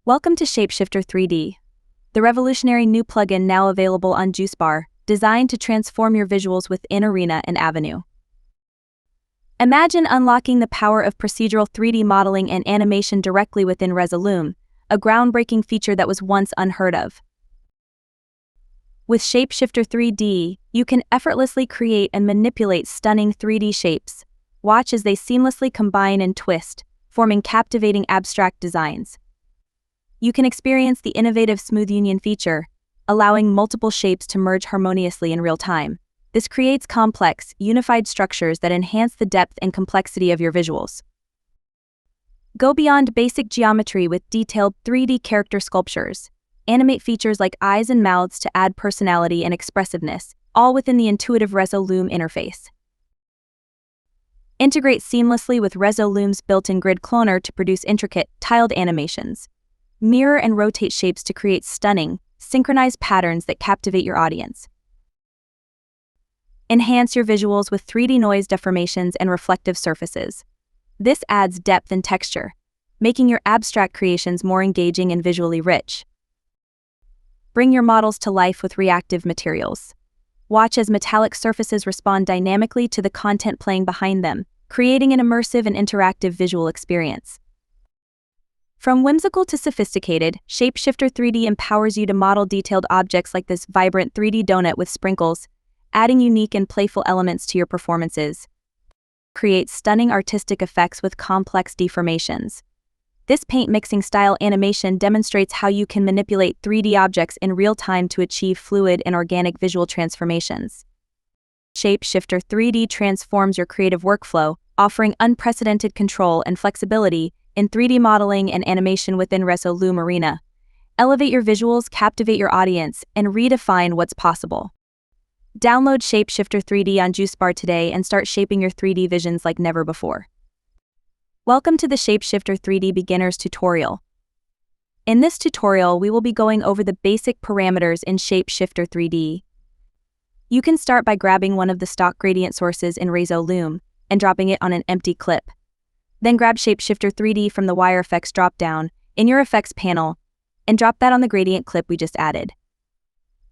Welcome to Shapeshifter 3D, the revolutionary new plugin now available on Juicebar, designed to transform your visuals within Arena and Avenue. Imagine unlocking the power of procedural 3D modeling and animation directly within Resolume, a groundbreaking feature that was once unheard of. With Shapeshifter 3D, you can effortlessly create and manipulate stunning 3D shapes. Watch as they seamlessly combine and twist, forming captivating abstract designs. You can experience the innovative Smooth Union feature, allowing multiple shapes to merge harmoniously in real time. This creates complex, unified structures that enhance the depth and complexity of your visuals. Go beyond basic geometry with detailed 3D character sculptures. Animate features like eyes and mouths to add personality and expressiveness, all within the intuitive Resolume interface. Integrate seamlessly with Resolume's built-in grid cloner to produce intricate, tiled animations. Mirror and rotate shapes to create stunning, synchronized patterns that captivate your audience. Enhance your visuals with 3D noise deformations and reflective surfaces. This adds depth and texture, making your abstract creations more engaging and visually rich. Bring your models to life with reactive materials. Watch as metallic surfaces respond dynamically to the content playing behind them, creating an immersive and interactive visual experience. From whimsical to sophisticated, Shapeshifter 3D empowers you to model detailed objects like this vibrant 3D donut with sprinkles, adding unique and playful elements to your performances. Create stunning artistic effects with complex deformations. This paint-mixing style animation demonstrates how you can manipulate 3D objects in real time to achieve fluid and organic visual transformations. Shapeshifter 3D transforms your creative workflow, offering unprecedented control and flexibility in 3D modeling and animation within Resolume Arena. Elevate your visuals, captivate your audience, and redefine what's possible. Download Shapeshifter 3D on Juicebar today and start shaping your 3D visions like never before. Welcome to the Shapeshifter 3D Beginners Tutorial. In this tutorial, we will be going over the basic parameters in Shapeshifter 3D. You can start by grabbing one of the stock gradient sources in Resolume and dropping it on an empty clip. Then grab Shapeshifter 3D from the Wire Effects dropdown in your Effects panel and drop that on the gradient clip we just added.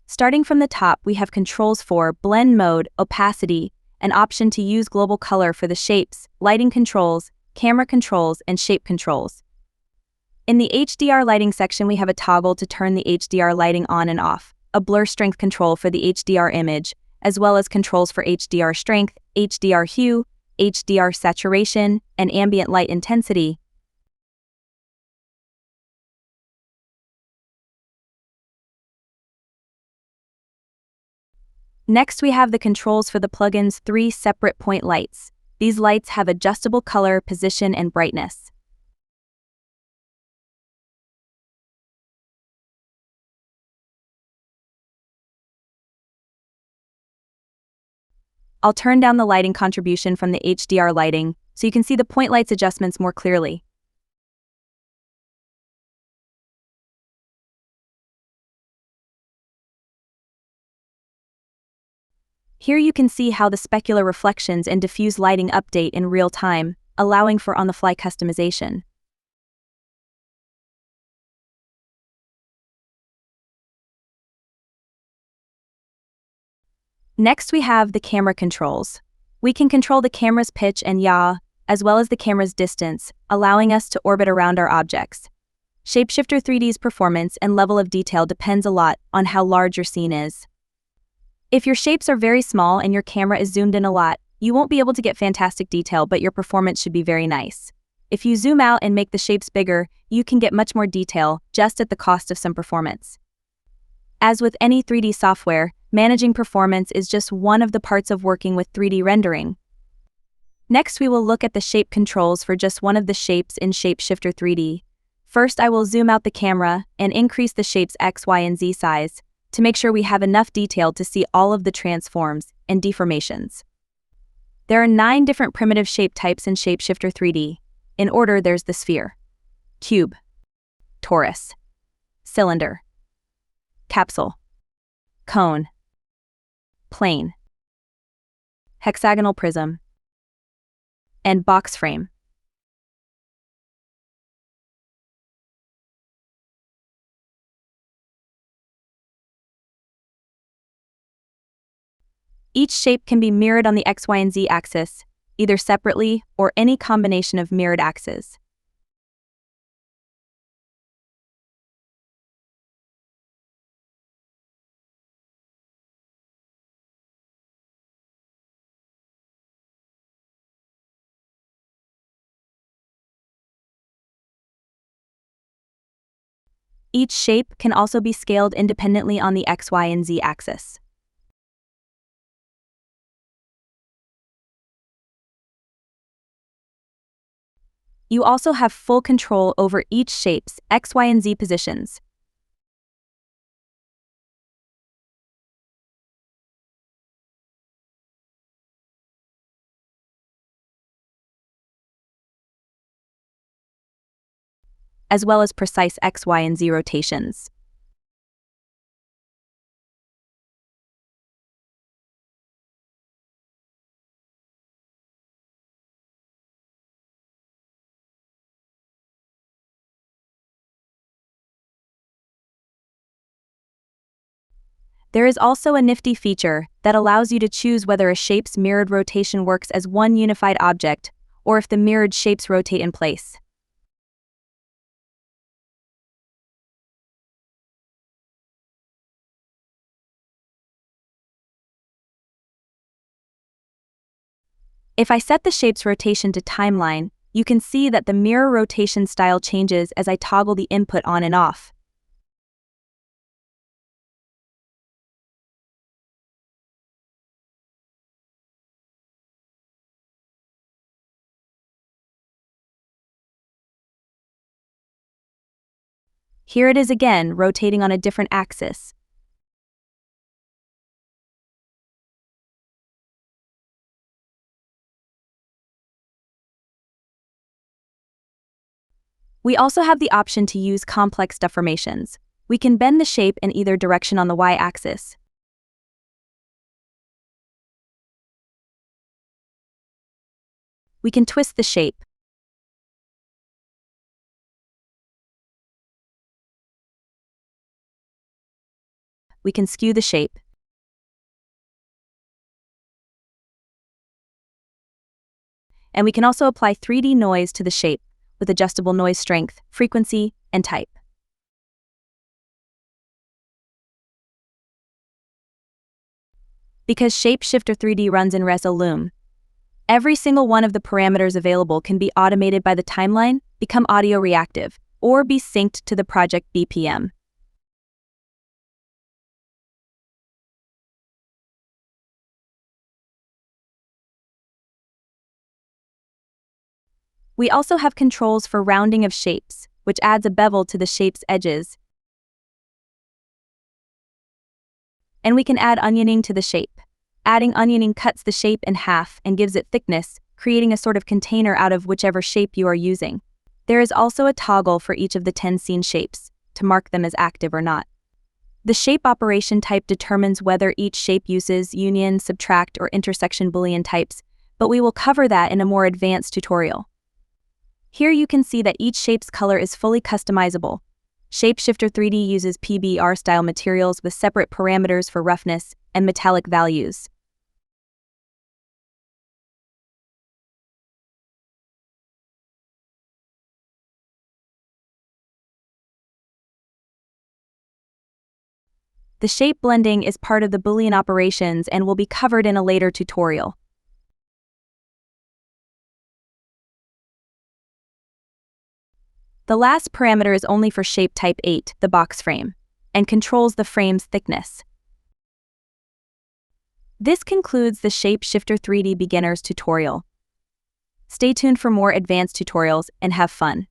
Starting from the top, we have controls for blend mode, opacity, an option to use global color for the shapes, lighting controls, camera controls, and shape controls. In the HDR lighting section, we have a toggle to turn the HDR lighting on and off, a blur strength control for the HDR image, as well as controls for HDR strength, HDR hue, HDR saturation, and ambient light intensity. Next, we have the controls for the plugin's 3 separate point lights. These lights have adjustable color, position, and brightness. I'll turn down the lighting contribution from the HDR lighting so you can see the point lights adjustments more clearly. Here you can see how the specular reflections and diffuse lighting update in real time, allowing for on-the-fly customization. Next, we have the camera controls. We can control the camera's pitch and yaw, as well as the camera's distance, allowing us to orbit around our objects. Shapeshifter 3D's performance and level of detail depends a lot on how large your scene is. If your shapes are very small and your camera is zoomed in a lot, you won't be able to get fantastic detail, but your performance should be very nice. If you zoom out and make the shapes bigger, you can get much more detail, just at the cost of some performance. As with any 3D software, managing performance is just one of the parts of working with 3D rendering. Next, we will look at the shape controls for just one of the shapes in Shapeshifter 3D. First, I will zoom out the camera and increase the shape's X, Y, and Z size to make sure we have enough detail to see all of the transforms and deformations. There are 9 different primitive shape types in Shapeshifter 3D. In order, there's the sphere, cube, torus, cylinder, capsule, cone, plane, hexagonal prism, and box frame. Each shape can be mirrored on the X, Y, and Z axis, either separately or any combination of mirrored axes. Each shape can also be scaled independently on the X, Y, and Z axis. You also have full control over each shape's X, Y, and Z positions. As well as precise X, Y, and Z rotations. There is also a nifty feature that allows you to choose whether a shape's mirrored rotation works as one unified object, or if the mirrored shapes rotate in place. If I set the shape's rotation to timeline, you can see that the mirror rotation style changes as I toggle the input on and off. Here it is again, rotating on a different axis. We also have the option to use complex deformations. We can bend the shape in either direction on the y-axis. We can twist the shape. We can skew the shape. And we can also apply 3D noise to the shape with adjustable noise strength, frequency, and type. Because Shapeshifter 3D runs in Resolume, every single one of the parameters available can be automated by the timeline, become audio reactive, or be synced to the project BPM. We also have controls for rounding of shapes, which adds a bevel to the shape's edges. And we can add onioning to the shape. Adding onioning cuts the shape in half and gives it thickness, creating a sort of container out of whichever shape you are using. There is also a toggle for each of the 10 scene shapes, to mark them as active or not. The shape operation type determines whether each shape uses union, subtract, or intersection Boolean types, but we will cover that in a more advanced tutorial. Here you can see that each shape's color is fully customizable. Shapeshifter 3D uses PBR-style materials with separate parameters for roughness and metallic values. The shape blending is part of the Boolean operations and will be covered in a later tutorial. The last parameter is only for shape type 8, the box frame, and controls the frame's thickness. This concludes the Shapeshifter 3D Beginners tutorial. Stay tuned for more advanced tutorials and have fun.